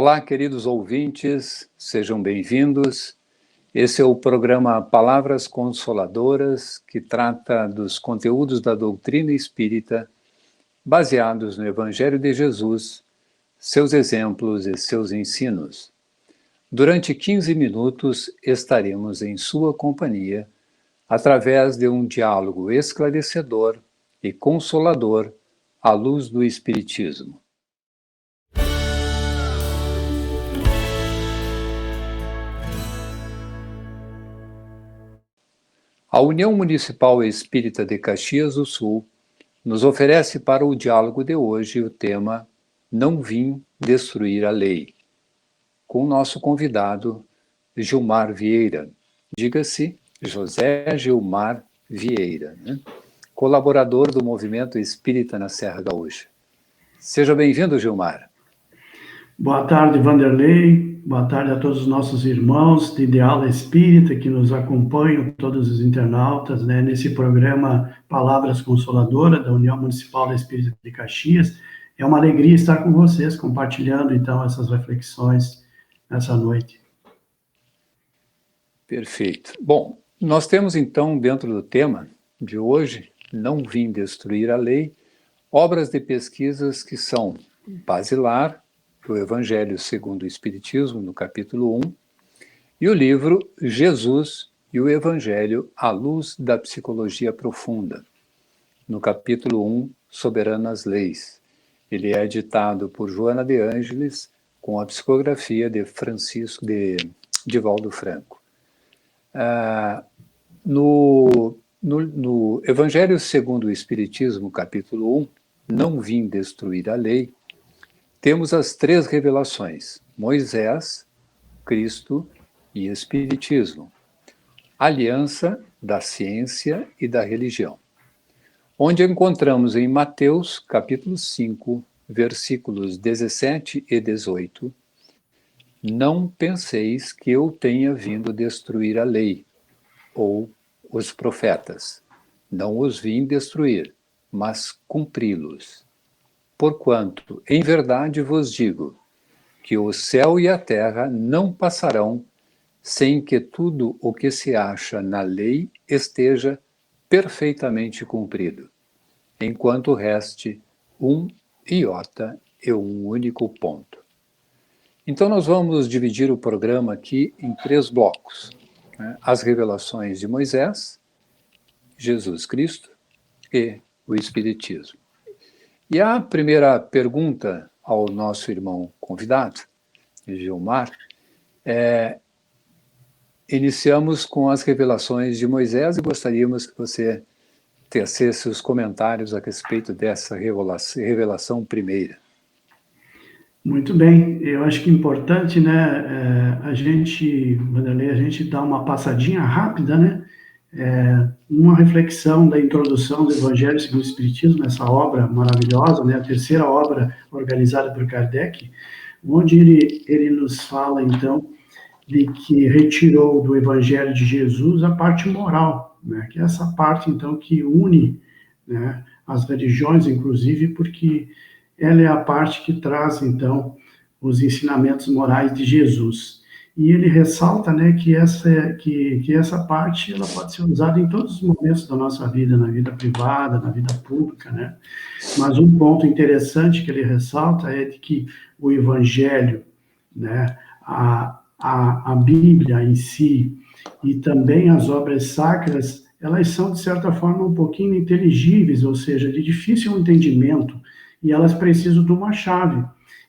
Olá, queridos ouvintes, sejam bem-vindos. Esse é o programa Palavras Consoladoras, que trata dos conteúdos da doutrina espírita, baseados no Evangelho de Jesus, seus exemplos e seus ensinos. Durante 15 minutos estaremos em sua companhia, através de um diálogo esclarecedor e consolador à luz do Espiritismo. A União Municipal Espírita de Caxias do Sul nos oferece para o diálogo de hoje o tema Não Vim Destruir a Lei, com o nosso convidado Gilmar Vieira, diga-se José Gilmar Vieira, colaborador do Movimento Espírita na Serra Gaúcha. Seja bem-vindo, Gilmar. Boa tarde, Vanderlei. Boa tarde a todos os nossos irmãos de Ideal Espírita que nos acompanham, todos os internautas, nesse programa Palavras Consoladoras da União Municipal Espírita de Caxias. É uma alegria estar com vocês, compartilhando, então, essas reflexões nessa noite. Perfeito. Bom, nós temos, então, dentro do tema de hoje, Não Vim Destruir a Lei, obras de pesquisas que são Basilar, o Evangelho segundo o Espiritismo, no capítulo 1, e o livro Jesus e o Evangelho à Luz da Psicologia Profunda, no capítulo 1, Soberanas Leis. Ele é editado por Joana de Ângeles, com a psicografia de Francisco de Divaldo Franco. No Evangelho segundo o Espiritismo, capítulo 1, Não Vim Destruir a Lei, temos as três revelações, Moisés, Cristo e Espiritismo, aliança da ciência e da religião, onde encontramos em Mateus, capítulo 5, versículos 17 e 18, Não penseis que eu tenha vindo destruir a lei, ou os profetas. Não os vim destruir, mas cumpri-los. Porquanto, em verdade vos digo, que o céu e a terra não passarão sem que tudo o que se acha na lei esteja perfeitamente cumprido, enquanto reste um iota e um único ponto. Então nós vamos dividir o programa aqui em 3 blocos, as revelações de Moisés, Jesus Cristo e o Espiritismo. E a primeira pergunta ao nosso irmão convidado, Gilmar, iniciamos com as revelações de Moisés e gostaríamos que você tecesse os comentários a respeito dessa revelação primeira. Muito bem, eu acho que é importante, Vanderlei, a gente dar uma passadinha rápida, uma reflexão da introdução do Evangelho segundo o Espiritismo, essa obra maravilhosa, a terceira obra organizada por Kardec, onde ele nos fala, então, de que retirou do Evangelho de Jesus a parte moral, que é essa parte, então, que une as religiões, inclusive, porque ela é a parte que traz, então, os ensinamentos morais de Jesus. E ele ressalta, que essa parte ela pode ser usada em todos os momentos da nossa vida, na vida privada, na vida pública, Mas um ponto interessante que ele ressalta é de que o Evangelho, a Bíblia em si e também as obras sacras, elas são, de certa forma, um pouquinho inteligíveis, ou seja, de difícil entendimento, e elas precisam de uma chave.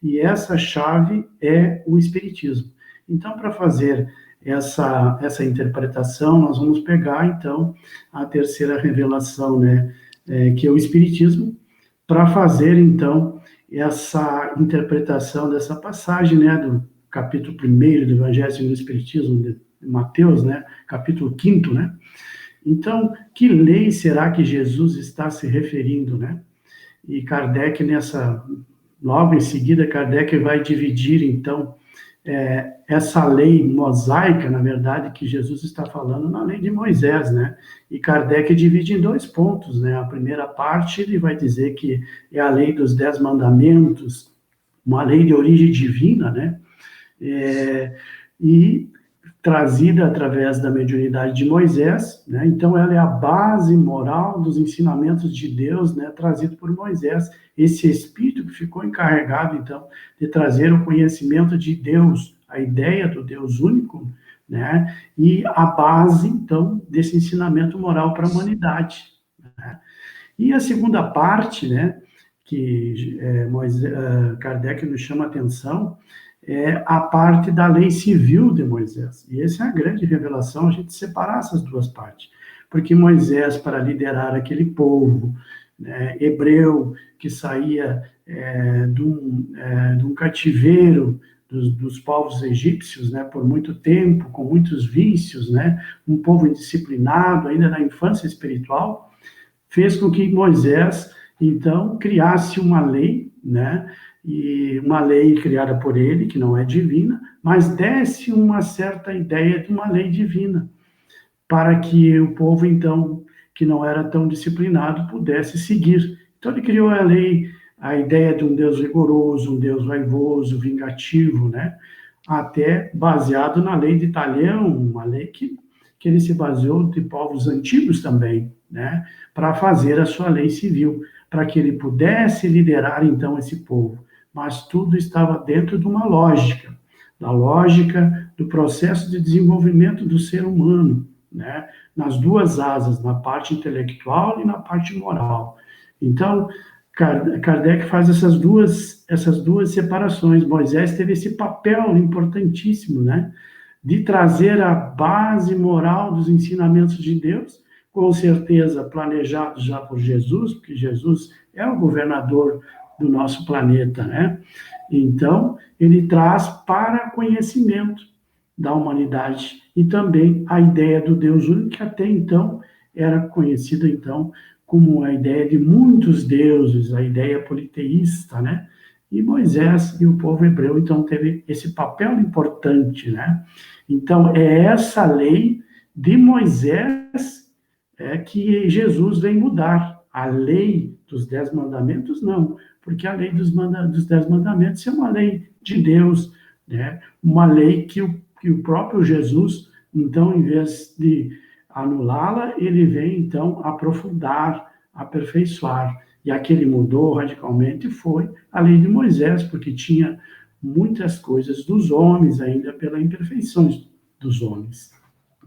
E essa chave é o Espiritismo. Então, para fazer essa interpretação, nós vamos pegar, então, a terceira revelação, que é o Espiritismo, para fazer, então, essa interpretação dessa passagem, do capítulo 1 do Evangelho segundo o Espiritismo, de Mateus, capítulo 5, Então, que lei será que Jesus está se referindo, E Kardec, logo em seguida, Kardec vai dividir, então, essa lei mosaica, na verdade, que Jesus está falando na lei de Moisés, E Kardec divide em 2 pontos, A primeira parte, ele vai dizer que é a lei dos 10 mandamentos, uma lei de origem divina, e trazida através da mediunidade de Moisés, né? Então ela é a base moral dos ensinamentos de Deus, né? Trazido por Moisés, esse espírito que ficou encarregado, então, de trazer o conhecimento de Deus, a ideia do Deus único, né? E a base, então, desse ensinamento moral para a humanidade, né? E a segunda parte, né, que Kardec nos chama a atenção, é a parte da lei civil de Moisés. E essa é a grande revelação, a gente separar essas duas partes. Porque Moisés, para liderar aquele povo, né, hebreu, que saía de um cativeiro dos povos egípcios, né, por muito tempo, com muitos vícios, né, um povo indisciplinado, ainda na infância espiritual, fez com que Moisés, então, criasse uma lei, né, e uma lei criada por ele, que não é divina, mas desse uma certa ideia de uma lei divina, para que o povo, então, que não era tão disciplinado, pudesse seguir. Então, ele criou a lei, a ideia de um Deus rigoroso, um Deus vaivoso, vingativo, né, até baseado na lei de Italião, uma lei que ele se baseou de povos antigos também, né, para fazer a sua lei civil, para que ele pudesse liderar, então, esse povo. Mas tudo estava dentro de uma lógica, da lógica do processo de desenvolvimento do ser humano, né, nas duas asas, na parte intelectual e na parte moral. Então, Kardec faz essas duas separações. Moisés teve esse papel importantíssimo, né, de trazer a base moral dos ensinamentos de Deus, com certeza planejados já por Jesus, porque Jesus é o governador do nosso planeta, né? Então, ele traz para conhecimento da humanidade e também a ideia do Deus único, que até então era conhecida, então, como a ideia de muitos deuses, a ideia politeísta, né? E Moisés e o povo hebreu, então, teve esse papel importante, né? Então, é essa lei de Moisés que Jesus vem mudar. A lei dos 10 mandamentos, não, porque a lei dos 10 mandamentos é uma lei de Deus, né? Uma lei que o próprio Jesus, então, em vez de anulá-la, ele vem, então, aprofundar, aperfeiçoar. E a que ele mudou radicalmente foi a lei de Moisés, porque tinha muitas coisas dos homens ainda pelas imperfeições dos homens.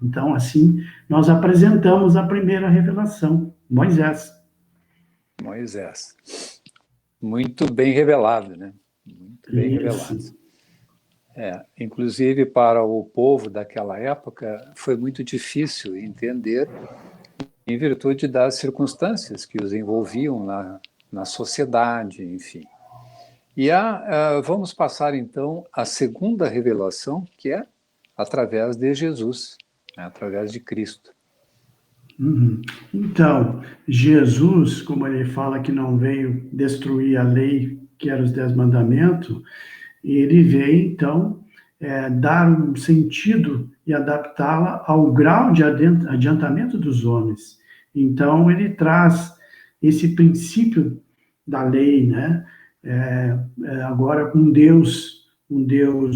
Então, assim, nós apresentamos a primeira revelação, Moisés. Moisés. Muito bem revelado, né? Muito bem revelado. Inclusive, para o povo daquela época, foi muito difícil entender, em virtude das circunstâncias que os envolviam na sociedade, enfim. E vamos passar, então, à segunda revelação, que é através de Jesus, né, através de Cristo. Então, Jesus, como ele fala que não veio destruir a lei, que era os 10 mandamentos, ele veio, então, dar um sentido e adaptá-la ao grau de adiantamento dos homens. Então, ele traz esse princípio da lei, né? Agora com um Deus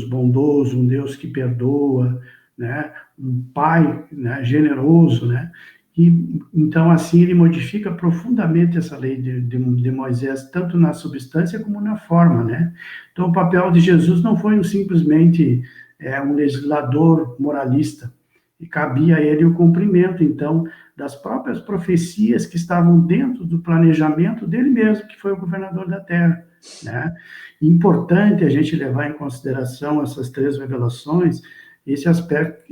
bondoso, um Deus que perdoa, né? Um Pai, né, generoso, né? E, então, assim, ele modifica profundamente essa lei de Moisés, tanto na substância como na forma, né? Então, o papel de Jesus não foi simplesmente um legislador moralista, e cabia a ele o cumprimento, então, das próprias profecias que estavam dentro do planejamento dele mesmo, que foi o governador da Terra, né? Importante a gente levar em consideração essas 3 revelações, esse aspecto,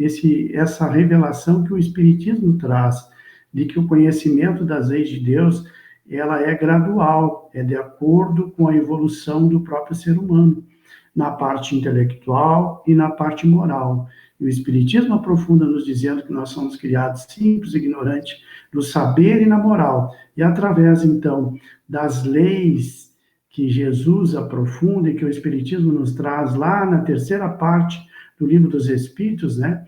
essa revelação que o Espiritismo traz, de que o conhecimento das leis de Deus, ela é gradual, é de acordo com a evolução do próprio ser humano, na parte intelectual e na parte moral. E o Espiritismo aprofunda nos dizendo que nós somos criados simples, ignorantes, no saber e na moral. E através, então, das leis que Jesus aprofunda e que o Espiritismo nos traz lá na 3ª parte do Livro dos Espíritos, né?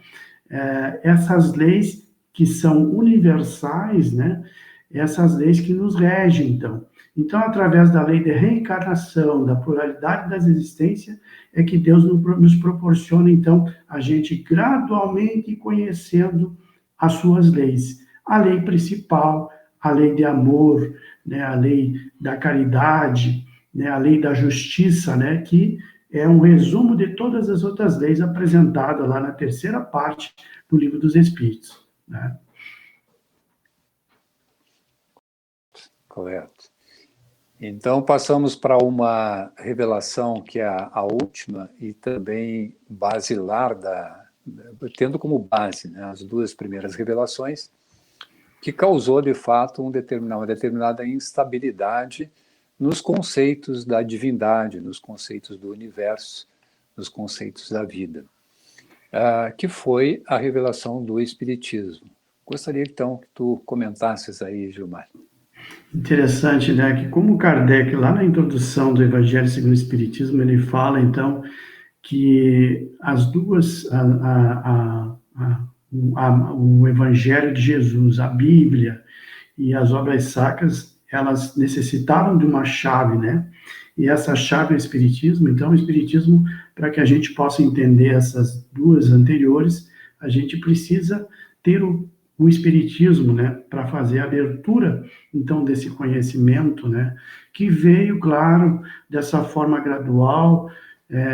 Essas leis que são universais, né? Essas leis que nos regem, então. Então, através da lei de reencarnação, da pluralidade das existências, é que Deus nos proporciona, então, a gente gradualmente conhecendo as suas leis. A lei principal, a lei de amor, né, a lei da caridade, né, a lei da justiça, né, que é um resumo de todas as outras leis apresentadas lá na terceira parte do Livro dos Espíritos, né? Correto. Então, passamos para uma revelação que é a última e também basilar, tendo como base, né, as duas primeiras revelações, que causou, de fato, uma determinada instabilidade nos conceitos da divindade, nos conceitos do universo, nos conceitos da vida, que foi a revelação do Espiritismo. Gostaria, então, que tu comentasses aí, Gilmar. Interessante, né, que como Kardec, lá na introdução do Evangelho segundo o Espiritismo, ele fala, então, que as duas, o Evangelho de Jesus, a Bíblia e as obras sacras, elas necessitavam de uma chave, né? E essa chave é o Espiritismo. Então, o Espiritismo, para que a gente possa entender essas duas anteriores, a gente precisa ter o Espiritismo, né? Para fazer a abertura, então, desse conhecimento, né? Que veio, claro, dessa forma gradual,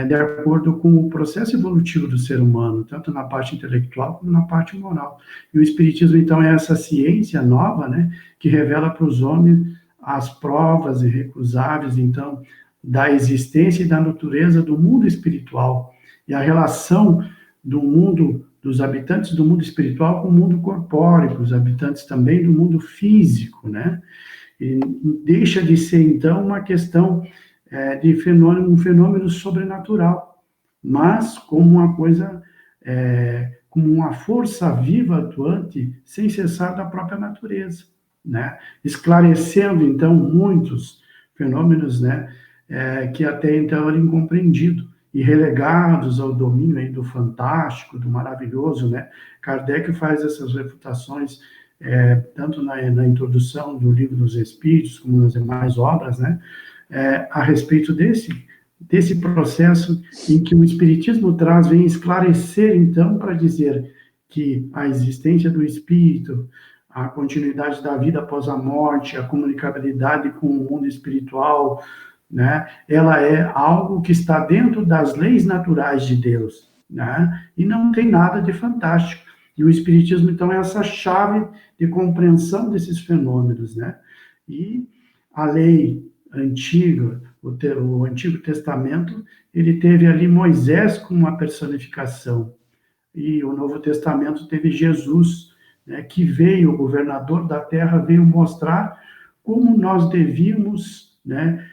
de acordo com o processo evolutivo do ser humano, tanto na parte intelectual como na parte moral. E o Espiritismo, então, é essa ciência nova, né, que revela para os homens as provas irrecusáveis, então, da existência e da natureza do mundo espiritual e a relação do mundo, dos habitantes do mundo espiritual com o mundo corpóreo, os habitantes também do mundo físico, né? E deixa de ser, então, uma questão de um fenômeno sobrenatural, mas como uma coisa, como uma força viva atuante, sem cessar da própria natureza, né? Esclarecendo, então, muitos fenômenos, né, que até então eram incompreendidos e relegados ao domínio aí do fantástico, do maravilhoso, né? Kardec faz essas refutações tanto na introdução do Livro dos Espíritos, como nas demais obras, né? A respeito desse processo em que o Espiritismo vem esclarecer, então, para dizer que a existência do Espírito, a continuidade da vida após a morte, a comunicabilidade com o mundo espiritual, né, ela é algo que está dentro das leis naturais de Deus, né, e não tem nada de fantástico. E o Espiritismo, então, é essa chave de compreensão desses fenômenos, né, e a lei antiga, o Antigo Testamento, ele teve ali Moisés como uma personificação, e o Novo Testamento teve Jesus, né, que veio, o governador da terra, veio mostrar como nós devíamos, né,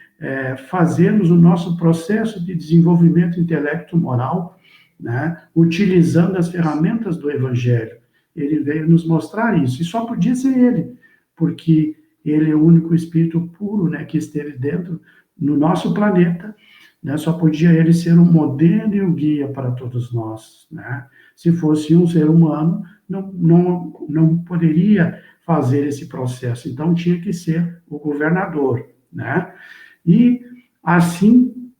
fazermos o nosso processo de desenvolvimento intelecto-moral, né, utilizando as ferramentas do Evangelho. Ele veio nos mostrar isso, e só podia ser ele, porque ele é o único espírito puro, né, que esteve dentro no nosso planeta, né, só podia ele ser um modelo e um guia para todos nós, né? Se fosse um ser humano, não poderia fazer esse processo, então tinha que ser o governador, né? E assim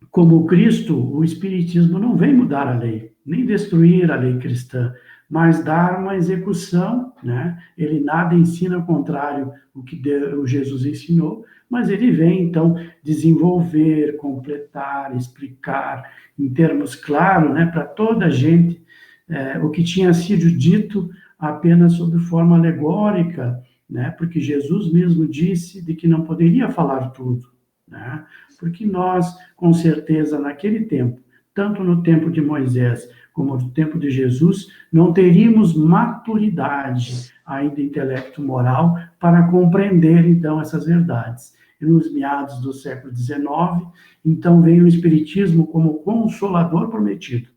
como Cristo, o Espiritismo não vem mudar a lei, nem destruir a lei cristã, mas dar uma execução, né? Ele nada ensina ao contrário o que o Jesus ensinou, mas ele vem, então, desenvolver, completar, explicar, em termos claros, né, para toda a gente, o que tinha sido dito apenas sob forma alegórica, né? Porque Jesus mesmo disse de que não poderia falar tudo, né? Porque nós, com certeza, naquele tempo, tanto no tempo de Moisés como no tempo de Jesus, não teríamos maturidade ainda intelecto-moral para compreender, então, essas verdades. E nos meados do século XIX, então, veio o Espiritismo como consolador prometido.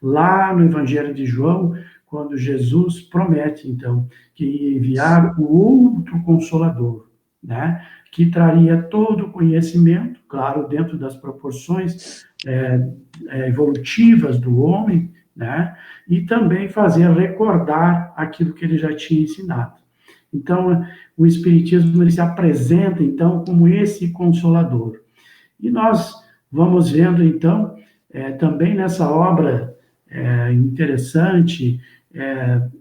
Lá no Evangelho de João, quando Jesus promete, então, que ia enviar o outro Consolador, né, que traria todo o conhecimento, claro, dentro das proporções evolutivas do homem, né, e também fazer recordar aquilo que ele já tinha ensinado. Então, o Espiritismo ele se apresenta, então, como esse consolador. E nós vamos vendo, então, também nessa obra interessante,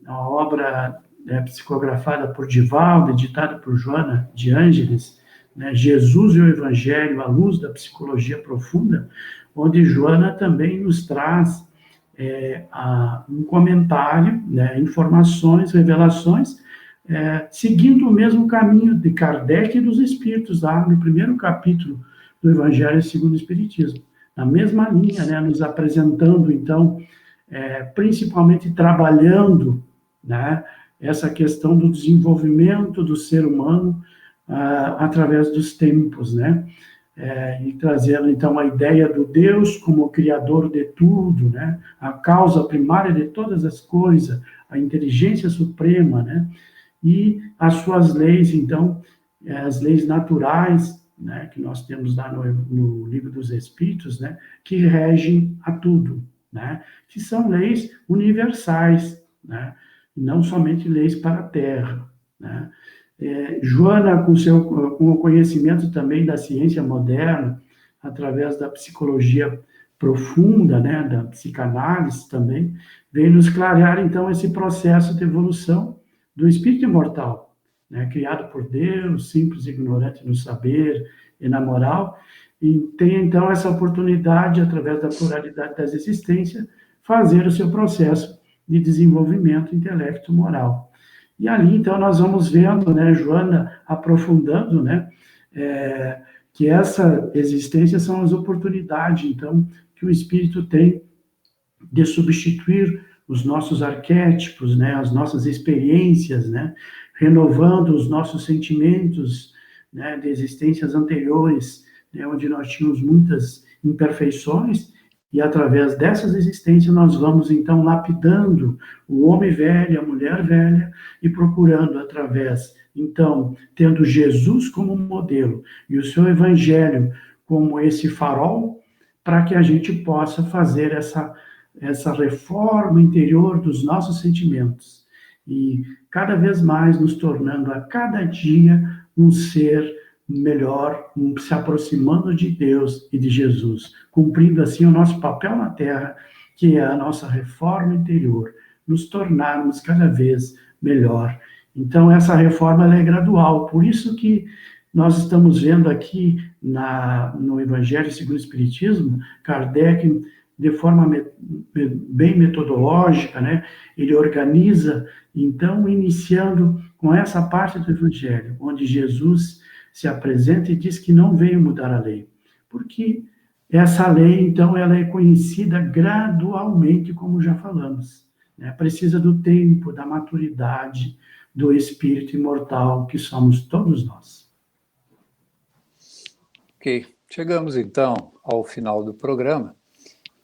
a obra psicografada por Divaldo, editada por Joana de Ângeles, né, Jesus e o Evangelho, à luz da psicologia profunda, onde Joana também nos traz um comentário, né, informações, revelações, seguindo o mesmo caminho de Kardec e dos Espíritos, lá no primeiro capítulo do Evangelho segundo o Espiritismo. Na mesma linha, né, nos apresentando, então, principalmente trabalhando, né, essa questão do desenvolvimento do ser humano através dos tempos, né? E trazendo, então, a ideia do Deus como o criador de tudo, né? A causa primária de todas as coisas, a inteligência suprema, né? E as suas leis, então, as leis naturais, né? Que nós temos lá no Livro dos Espíritos, né? Que regem a tudo, né? Que são leis universais, né? Não somente leis para a Terra, né? Joana, com o conhecimento também da ciência moderna, através da psicologia profunda, né, da psicanálise também, vem nos clarear, então, esse processo de evolução do espírito imortal, né, criado por Deus, simples e ignorante no saber e na moral, e tem, então, essa oportunidade, através da pluralidade das existências, fazer o seu processo de desenvolvimento intelecto-moral. E ali, então, nós vamos vendo, né, Joana aprofundando, né, que essa existência são as oportunidades, então, que o Espírito tem de substituir os nossos arquétipos, né, as nossas experiências, né, renovando os nossos sentimentos, né, de existências anteriores, né, onde nós tínhamos muitas imperfeições, e através dessas existências nós vamos, então, lapidando o homem velho, a mulher velha, e procurando, através, então, tendo Jesus como modelo, e o seu evangelho como esse farol, para que a gente possa fazer essa reforma interior dos nossos sentimentos, e cada vez mais nos tornando, a cada dia, um ser melhor, se aproximando de Deus e de Jesus, cumprindo assim o nosso papel na Terra, que é a nossa reforma interior, nos tornarmos cada vez melhor. Então, essa reforma ela é gradual, por isso que nós estamos vendo aqui no Evangelho segundo o Espiritismo, Kardec, de forma bem metodológica, né? Ele organiza, então, iniciando com essa parte do Evangelho, onde Jesus se apresenta e diz que não veio mudar a lei, porque essa lei, então, ela é conhecida gradualmente, como já falamos, né? Precisa do tempo, da maturidade, do espírito imortal que somos todos nós. Ok, chegamos então ao final do programa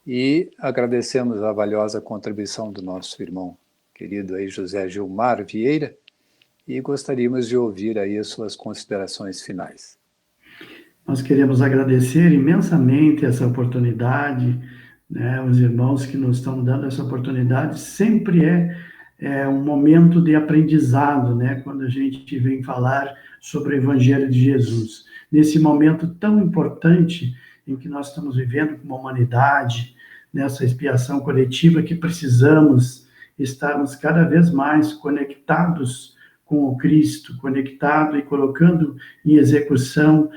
e agradecemos a valiosa contribuição do nosso irmão querido aí, José Gilmar Vieira, e gostaríamos de ouvir aí as suas considerações finais. Nós queremos agradecer imensamente essa oportunidade, né, os irmãos que nos estão dando essa oportunidade, sempre é um momento de aprendizado, né, quando a gente vem falar sobre o Evangelho de Jesus. Nesse momento tão importante em que nós estamos vivendo como humanidade, nessa expiação coletiva que precisamos estarmos cada vez mais conectados com o Cristo, conectado e colocando em execução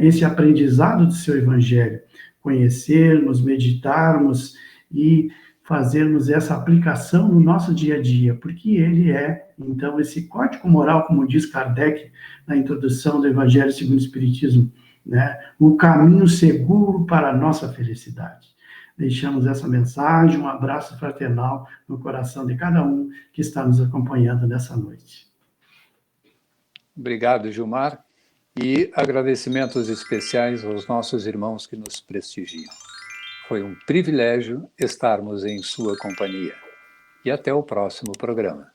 esse aprendizado do seu Evangelho, conhecermos, meditarmos e fazermos essa aplicação no nosso dia a dia, porque ele é, então, esse código moral, como diz Kardec na introdução do Evangelho segundo o Espiritismo, né, o caminho seguro para a nossa felicidade. Deixamos essa mensagem, um abraço fraternal no coração de cada um que está nos acompanhando nessa noite. Obrigado, Gilmar, e agradecimentos especiais aos nossos irmãos que nos prestigiam. Foi um privilégio estarmos em sua companhia. E até o próximo programa.